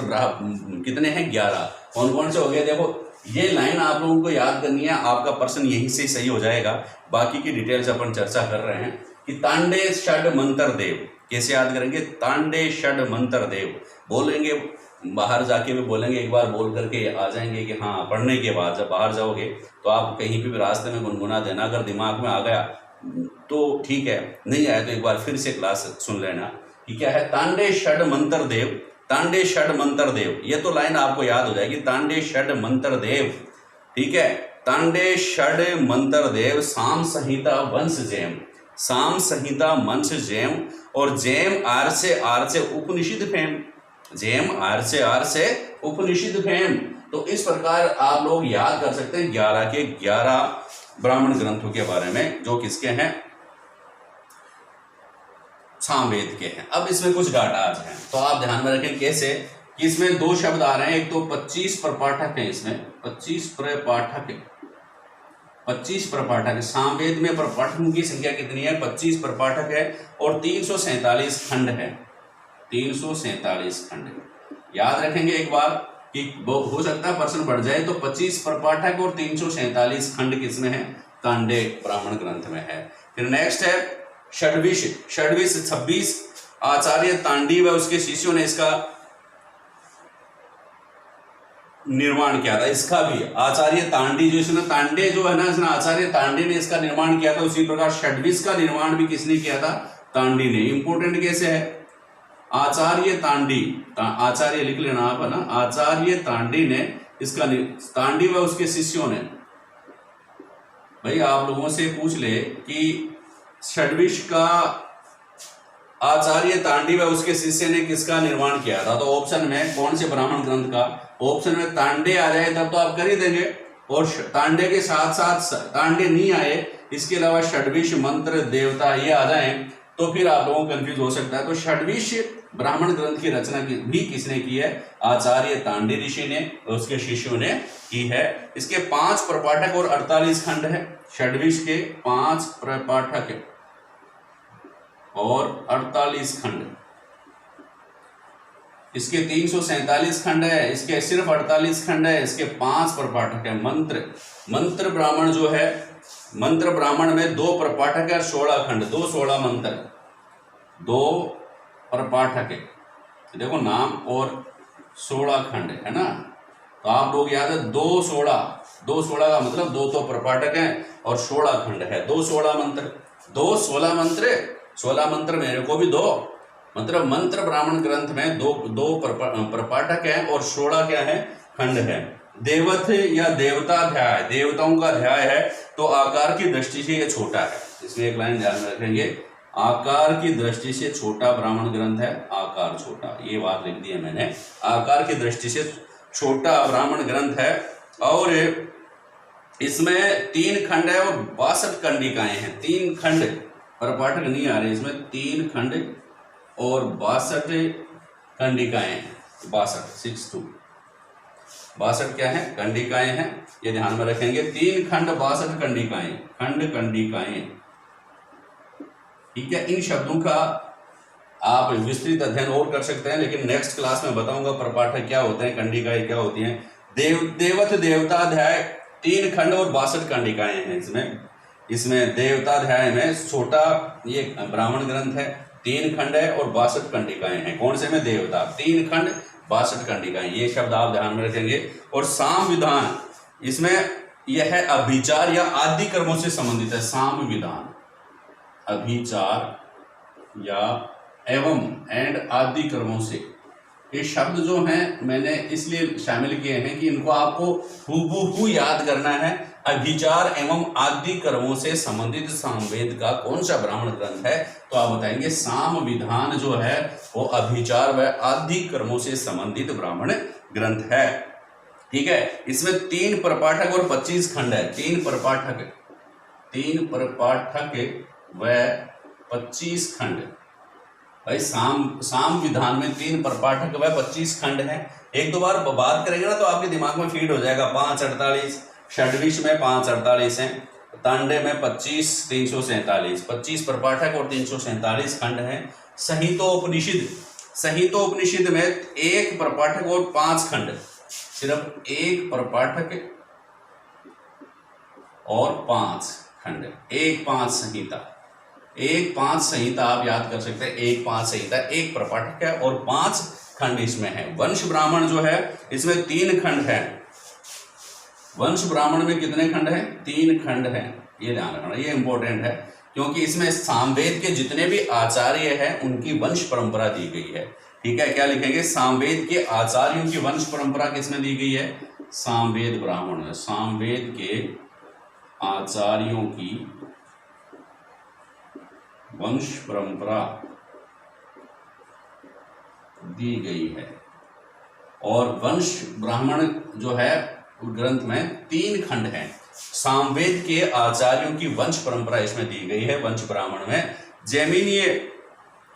कितने हैं? 11। कौन कौन से हो गए? देखो, ये लाइन आप लोगों को याद करनी है, आपका प्रश्न यहीं से सही हो जाएगा। बाकी की डिटेल्स अपन चर्चा कर रहे हैं कि तांडे षड मंत्र देव, कैसे याद करेंगे? तांडे षड मंत्र देव बोलेंगे, बाहर जाके भी बोलेंगे, एक बार बोल करके आ जाएंगे कि हाँ, पढ़ने के बाद जब बाहर जाओगे तो आप कहीं भी रास्ते में गुनगुना देना। अगर दिमाग में आ गया तो ठीक है, नहीं आया तो एक बार फिर से क्लास सुन लेना कि क्या है। तांडे षड मंत्र देव, तांडे षड मंत्र देव, ये तो लाइन आपको याद हो जाएगी। तांडे षड मंत्र देव, ठीक है, तांडे षड मंत्र देव, साम संहिता वंश जैम, साम संहिता वंश जैम, और जैम आर से उपनिषद फेम, जैम आर से उपनिषद फेम। तो इस प्रकार आप लोग याद कर सकते हैं 11 के 11 ब्राह्मण ग्रंथों के बारे में, जो किसके हैं? सामवेद के हैं। अब इसमें कुछ डाटा हैं, तो आप ध्यान में रखें कैसे कि इसमें 2 शब्द आ रहे हैं। एक तो 25 प्रपाठक है, इसमें 25 प्रपाठक, 25 प्रपाठक। सामवेद में प्रपाठकों की संख्या कितनी है? 25 प्रपाठक है, और 347 खंड है, 347 खंड। याद रखेंगे एक बार कि हो सकता है प्रश्न बढ़ जाए, तो 25 प्रपाठक और 347 खंड किसमें है? तांडे ब्राह्मण ग्रंथ में है। फिर नेक्स्ट है षड्विश, 26 आचार्य तांडी व उसके शिष्यों ने इसका निर्माण किया था। इसका भी आचार्य तांडी, जो इसने तांडे जो है ना, इसने आचार्य तांडे ने इसका निर्माण किया था। उसी प्रकार षड्विश का निर्माण भी किसने किया था? तांडी ने। इंपोर्टेंट कैसे है? आचार्य तांडी, आचार्य लिख लेना आप, है ना, आचार्य तांडी ने इसका, तांडी व उसके शिष्यों ने। भाई आप लोगों से पूछ ले कि षड्विश का आचार्य तांडी व उसके शिष्य ने किसका निर्माण किया था, तो ऑप्शन में कौन से ब्राह्मण ग्रंथ का? ऑप्शन में तांडे आ जाए तब तो आप कर ही देंगे, और तांडे के साथ साथ तांडे नहीं आए, इसके अलावा षड्विश मंत्र देवता ये आ जाए तो फिर आप लोगों को कंफ्यूज हो सकता है। तो षड्विश ब्राह्मण ग्रंथ की रचना भी किसने की है? आचार्य तांडी ऋषि ने और उसके शिष्यों ने की है। इसके 5 प्रपाठक और 48 खंड है। षड्विश के 5 प्रपाठक और 48 खंड। इसके 347 खंड है, इसके सिर्फ 48 खंड है, इसके 5 प्रपाठक है। मंत्र ब्राह्मण जो है, मंत्र ब्राह्मण में 2 प्रपाठक है और 16 खंड, 16 मंत्र, 2 प्रपाठक है। देखो नाम और 16 खंड है ना, तो आप लोग याद है 2 16 का मतलब 2 तो प्रपाठक हैं और 16 खंड है, 16 मंत्र, 16 मंत्र, 16 मंत्र मेरे को भी 2, मतलब मंत्र ब्राह्मण ग्रंथ में 2 प्रपाठक हैं और 16 क्या है? खंड है। देवथ या देवताध्याय, देवताओं का अध्याय है, तो आकार की दृष्टि से ये छोटा है। इसमें एक लाइन ध्यान में रखेंगे, आकार की दृष्टि से छोटा ब्राह्मण ग्रंथ है, आकार छोटा, ये बात लिख दी है मैंने, आकार की दृष्टि से छोटा ब्राह्मण ग्रंथ है। और इसमें 3 खंड है और 62 कंडिकाएं हैं। 3 खंड, प्रपाठक नहीं आ रहे इसमें, 3 खंड और 62 कंडिकाएं हैं। 62 क्या है? कंडिकाएं हैं, ये ध्यान में रखेंगे। 3 खंड 62 कंडिकाएं, कंडिकाएं, ठीक है। इन शब्दों का आप विस्तृत अध्ययन और कर सकते हैं, लेकिन नेक्स्ट क्लास में बताऊंगा प्रपाठक क्या होते हैं, कंडिकाएं क्या होती हैं। देवथ देवताध्याय 3 खंड और 62 कंडिकाएं हैं इसमें देवताध्याय में छोटा ये ब्राह्मण ग्रंथ है, 3 खंड है और 62 कंडिकाएं हैं। कौन से में? देवता, 3 खंड 62 कंडिकाएं, ये शब्द आप ध्यान में रखेंगे। और साम विधान, इसमें यह है अभिचार या आदि कर्मों से संबंधित है। साम विधान, अभिचार या एवं एंड आदि कर्मों से, ये शब्द जो हैं मैंने इसलिए शामिल किए हैं कि इनको आपको हूबहू याद करना है। अभिचार एवं आदि कर्मों से संबंधित सामवेद का कौन सा ब्राह्मण ग्रंथ है? तो आप बताएंगे साम विधान जो है वो अभिचार व आदि कर्मों से संबंधित ब्राह्मण ग्रंथ है, ठीक है। इसमें 3 प्रपाठक और 25 खंड है। 3 प्रपाठक व 25 खंड। भाई साम विधान में 3 प्रपाठक व 25 खंड है। एक दो बार बात करेंगे ना तो आपके दिमाग में फीड हो जाएगा। 5 48, षड्विश में 5 48 हैं, तांडे में 25 347, 25 प्रपाठक और 347 खंड हैं। संहितोपनिषद में 1 प्रपाठक और 5 खंड, सिर्फ 1 प्रपाठक और 5 खंड, 1-5 संहिता। 1-5 संहिता आप याद कर सकते हैं। 1-5 संहिता, 1 प्रपाठक है और 5 खंड इसमें है। वंश ब्राह्मण जो है इसमें 3 खंड है। वंश ब्राह्मण में कितने खंड हैं? 3 खंड हैं, ये ध्यान रखना, ये इंपॉर्टेंट है, क्योंकि इसमें सामवेद के जितने भी आचार्य हैं उनकी वंश परंपरा दी गई है, ठीक है। क्या लिखेंगे? सामवेद के आचार्यों की वंश परंपरा किसमें दी गई है? सामवेद ब्राह्मण में। सामवेद के आचार्यों की वंश परंपरा दी गई है। और वंश ब्राह्मण जो है ग्रंथ में 3 खंड हैं। सामवेद के आचार्यों की वंश परंपरा इसमें दी गई है वंश ब्राह्मण में। जैमिनीय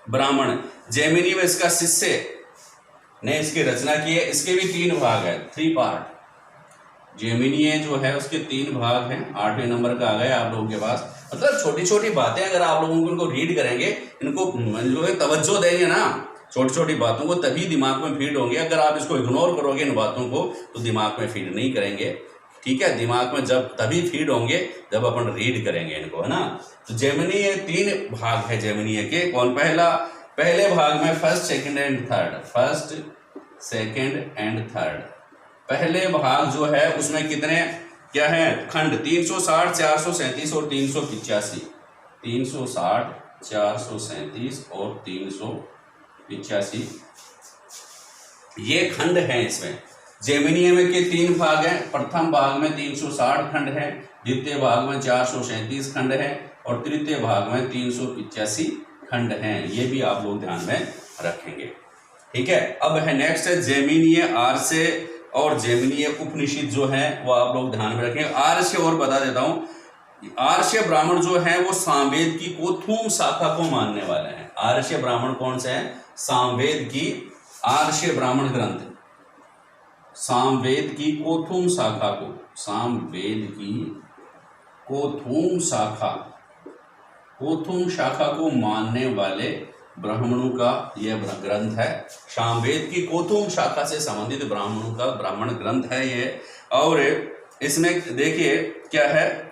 ब्राह्मण, जैमिनी में इसका शिष्य ने इसकी रचना की है। इसके भी 3 भाग है, 3 पार्ट। जैमिनीय जो है उसके 3 भाग हैं। 8वें नंबर का आ गया आप लोगों के पास। मतलब छोटी छोटी बातें अगर आप लोगों को इनको रीड करेंगे, इनको जो है तवज्जो देंगे ना छोटी छोटी बातों को, तभी दिमाग में फीड होंगे। अगर आप इसको इग्नोर करोगे इन बातों को तो दिमाग में फीड नहीं करेंगे, ठीक है। दिमाग में जब तभी फीड होंगे जब अपन रीड करेंगे इनको, है ना। तो जैमिनीय 3 भाग है जैमिनीय के। कौन? पहले भाग में फर्स्ट सेकंड एंड थर्ड। पहले भाग जो है उसमें कितने क्या है खंड? 360, 437 और 385। 360, 437 और 385 ये खंड हैं इसमें। जैमिनीय में के 3 भाग हैं। प्रथम भाग में 360 खंड है, द्वितीय भाग में 437 खंड है और तृतीय भाग में 385 खंड हैं। ये भी आप लोग ध्यान में रखेंगे, ठीक है। अब है नेक्स्ट है जैमिनीय आर्ष्य और जैमिनीय उपनिषद जो है वो आप लोग ध्यान में रखेंगे। आर्ष्य और बता देता हूं, आर्ष्य ब्राह्मण जो है वो सामवेद की कोथूम शाखा को मानने वाले हैं। आर्ष्य ब्राह्मण कौन से हैं? सामवेद की आर्ष्य ब्राह्मण ग्रंथ, सामवेद की कोथूम शाखा को, सामवेद की कोथूम शाखा को मानने वाले ब्राह्मणों का यह ग्रंथ है। सामवेद की कोथूम शाखा से संबंधित ब्राह्मणों का ब्राह्मण ग्रंथ है ये। और इसमें देखिए क्या है,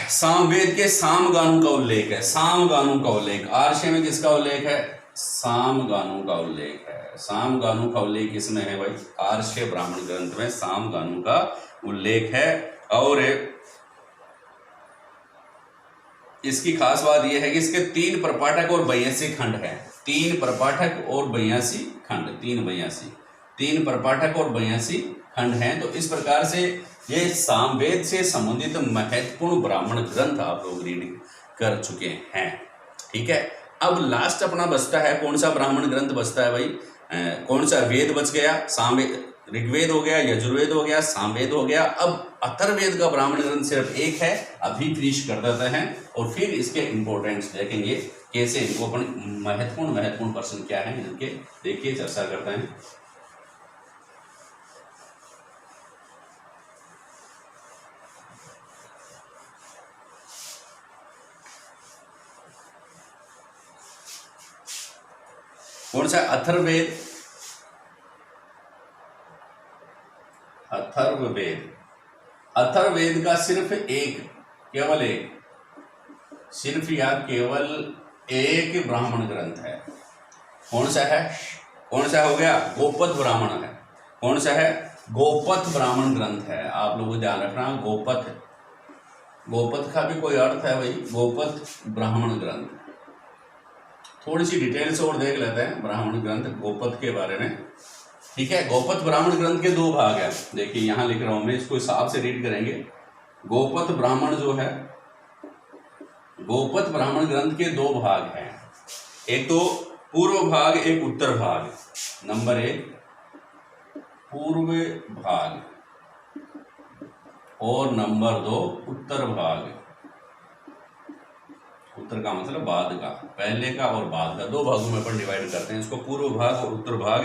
सामवेद के सामगानों का उल्लेख है, सामगानों का उल्लेख। आर्ष्य में किसका उल्लेख है? सामगानों का उल्लेख है। सामगानों का उल्लेख किसमें है भाई? आर्ष्य ब्राह्मण ग्रंथ में सामगानों का उल्लेख है। और इसकी खास बात यह है कि इसके 3 प्रपाठक और 82 खंड है। 3 प्रपाठक और 82 खंड, 3 प्रपाठक और 82 खंड हैं। तो इस प्रकार से ये सामवेद से संबंधित महत्वपूर्ण ब्राह्मण ग्रंथ आप लोग रीड कर चुके हैं। ठीक है, अब लास्ट अपना बचता है, कौन सा ब्राह्मण ग्रंथ बचता है भाई? कौन सा वेद बच गया? सामवेद, ऋग्वेद हो गया, यजुर्वेद हो गया, सामवेद हो गया। अब अथर्ववेद का ब्राह्मण ग्रंथ सिर्फ एक है, अभी फिनिश कर देते हैं और फिर इसके इंपॉर्टेंस देखेंगे, कैसे इनको अपन महत्वपूर्ण प्रश्न क्या है इनके देखिए चर्चा करते हैं। कौन सा? अथर्ववेद। अथर्ववेद का सिर्फ एक, केवल एक ब्राह्मण ग्रंथ है। कौन सा है? कौन सा हो गया? गोपथ ब्राह्मण है। कौन सा है? गोपथ ब्राह्मण ग्रंथ है। आप लोगों को ध्यान रखना, गोपथ का भी कोई अर्थ है भाई, गोपथ ब्राह्मण ग्रंथ। थोड़ी सी डिटेल्स और देख लेते हैं ब्राह्मण ग्रंथ गोपथ के बारे में। ठीक है, गोपथ ब्राह्मण ग्रंथ के 2 भाग हैं। देखिए यहां लिख रहा हूं मैं, इसको हिसाब से रीड करेंगे। गोपथ ब्राह्मण जो है, गोपथ ब्राह्मण ग्रंथ के 2 भाग हैं। एक तो पूर्व भाग, एक उत्तर भाग। नंबर 1 पूर्व भाग और नंबर 2 उत्तर भाग। उत्तर का मतलब बाद का, पहले का और बाद का, 2 भागों में अपन डिवाइड करते हैं इसको, पूर्व भाग और उत्तर भाग।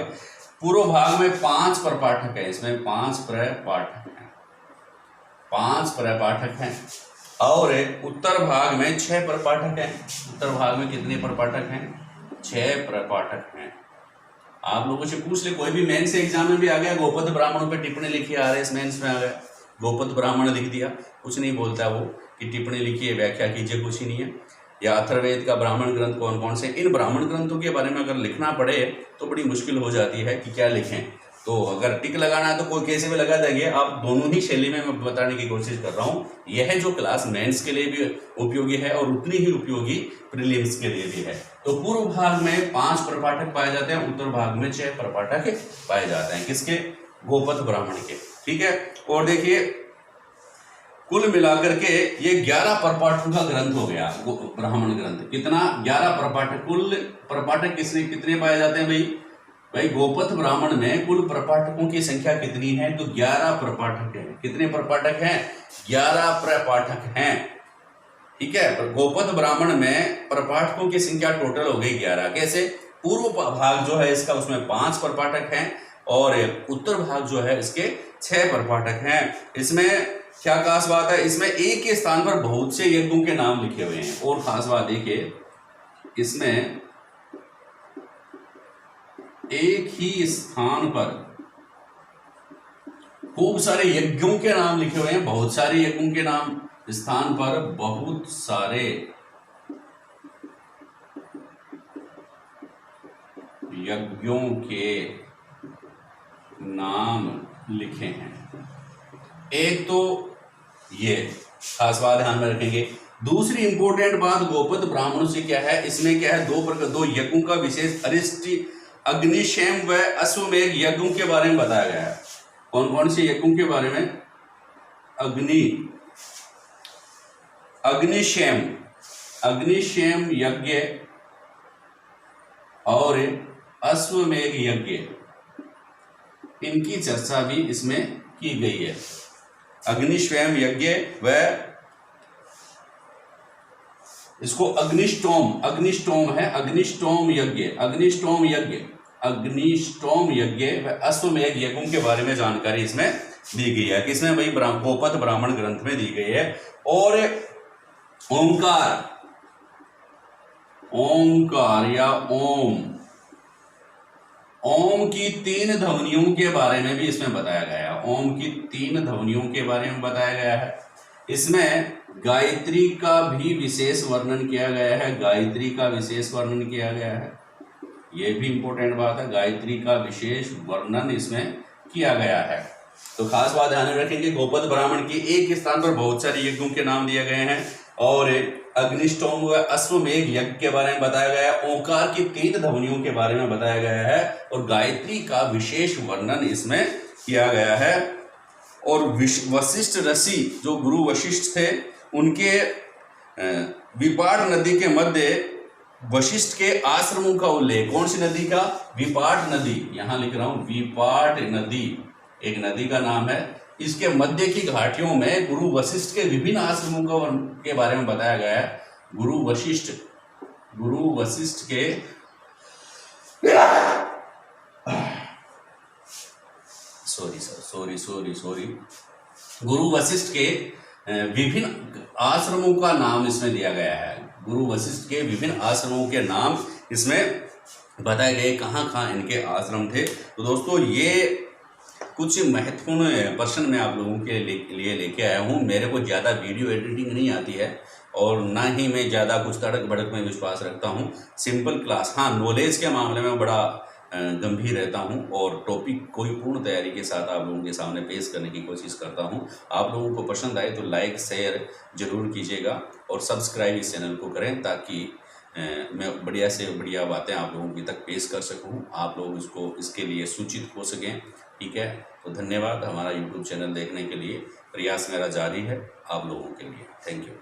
पूर्व भाग में 5 प्रपाठक है, इसमें 5 प्रपाठक हैं और उत्तर भाग में 6 प्रपाठक हैं। उत्तर भाग में कितने प्रपाठक हैं? 6 प्रपाठक हैं। आप लोगों से पूछ ले, कोई भी मेंस एग्जाम में भी आ गया गोपथ ब्राह्मणों पे टिप्पणी लिखी, आ रहे मेंस में आ गया गोपथ ब्राह्मण लिख दिया, कुछ नहीं बोलता वो कि टिप्पणी लिखिए, व्याख्या कीजिए, कुछ ही नहीं है। या अथर्ववेद का ब्राह्मण ग्रंथ कौन कौन से? इन ब्राह्मण ग्रंथों के बारे में अगर लिखना पड़े तो बड़ी मुश्किल हो जाती है कि क्या लिखें। तो अगर टिक लगाना है तो कोई कैसे भी लगा देंगे। आप दोनों ही शैली में मैं बताने की कोशिश कर रहा हूँ। यह जो क्लास मेंस के लिए भी उपयोगी है और उतनी ही उपयोगी प्रीलिम्स के लिए भी है। तो पूर्व भाग में 5 प्रपाठक पाए जाते हैं, उत्तर भाग में 6 प्रपाठक पाए जाते हैं। किसके? गोपथ ब्राह्मण के। ठीक है, और देखिए कुल मिलाकर के ये 11 प्रपाठकों का ग्रंथ हो गया ब्राह्मण ग्रंथ। कितना? 11 प्रपाठक। कुल प्रपाठक कितने पाए जाते हैं भाई गोपथ ब्राह्मण में कुल प्रपाठकों की संख्या कितनी है? तो 11 प्रपाठक हैं। कितने प्रपाठक हैं? 11 प्रपाठक हैं। ठीक है, गोपथ ब्राह्मण में प्रपाठकों की संख्या टोटल हो गई 11। कैसे? पूर्व भाग जो है इसका, उसमें 5 प्रपाठक हैं और उत्तर भाग जो है इसके 6 प्रपाठक हैं। इसमें क्या खास बात है? इसमें एक के स्थान पर बहुत से यज्ञों के नाम लिखे हुए हैं। और खास बात देखिए, इसमें एक ही स्थान पर खूब सारे यज्ञों के नाम लिखे हुए हैं। बहुत सारे यज्ञों के नाम, स्थान पर बहुत सारे यज्ञों के नाम लिखे हैं। एक तो ये खास बात ध्यान में रखेंगे। दूसरी इंपॉर्टेंट बात गोपथ ब्राह्मणों से क्या है, इसमें क्या है, 2 यज्ञों का विशेष अरिष्टि, अग्निशेम व अश्वमेध यज्ञों के बारे में बताया गया है। कौन कौन से यज्ञों के बारे में? अग्निशेम यज्ञ और अश्वमेध यज्ञ, इनकी चर्चा भी इसमें की गई है। अग्निशेम यज्ञ व इसको अग्निष्टोम है, अग्निष्टोम यज्ञ, अग्निष्टोम यज्ञ व अश्वमेध यज्ञों के बारे में जानकारी इसमें दी गई है। किसमें भाई? गोपद ब्राह्मण ग्रंथ में दी गई है। और ओंकार या ओम की 3 ध्वनियों के बारे में भी इसमें बताया गया है। ओम की 3 ध्वनियों के बारे में बताया गया है। इसमें गायत्री का भी विशेष वर्णन किया गया है, गायत्री का विशेष वर्णन किया गया है। ये भी इंपॉर्टेंट बात है, गायत्री का विशेष वर्णन इसमें किया गया है। तो खास बात ध्यान में रखेंगे, गोपद ब्राह्मण की एक स्थान पर बहुत सारे यज्ञों के नाम दिए गए हैं और अग्निष्टोम व अश्वमेध यज्ञ के बारे में बताया गया है, ओंकार की 3 ध्वनियों के बारे में बताया गया है और गायत्री का विशेष वर्णन इसमें किया गया है। और वशिष्ठ ऋषि जो गुरु वशिष्ठ थे, उनके विपाट नदी के मध्य वशिष्ठ के आश्रमों का उल्लेख, कौन सी नदी का? विपाट नदी, यहां लिख रहा हूं विपाट नदी, एक नदी का नाम है। इसके मध्य की घाटियों में गुरु वशिष्ठ के विभिन्न आश्रमों के बारे में बताया गया है। गुरु वशिष्ठ के गुरु वशिष्ठ के विभिन्न आश्रमों का नाम इसमें दिया गया है। गुरु वशिष्ठ के विभिन्न आश्रमों के नाम इसमें बताए गए, कहाँ इनके आश्रम थे। तो दोस्तों ये कुछ महत्वपूर्ण प्रश्न मैं आप लोगों के लिए लेके आया हूँ। मेरे को ज़्यादा वीडियो एडिटिंग नहीं आती है और ना ही मैं ज़्यादा कुछ तड़क भड़क में विश्वास रखता हूँ। सिंपल क्लास, हाँ नॉलेज के मामले में बड़ा गंभीर रहता हूँ और टॉपिक कोई पूर्ण तैयारी के साथ आप लोगों के सामने पेश करने की कोशिश करता हूँ। आप लोगों को पसंद आए तो लाइक शेयर जरूर कीजिएगा और सब्सक्राइब इस चैनल को करें ताकि मैं बढ़िया से बढ़िया बातें आप लोगों की तक पेश कर सकूं, आप लोग इसके लिए सूचित हो सकें। ठीक है, तो धन्यवाद। हमारा YouTube चैनल देखने के लिए प्रयास मेरा जारी है आप लोगों के लिए। Thank you.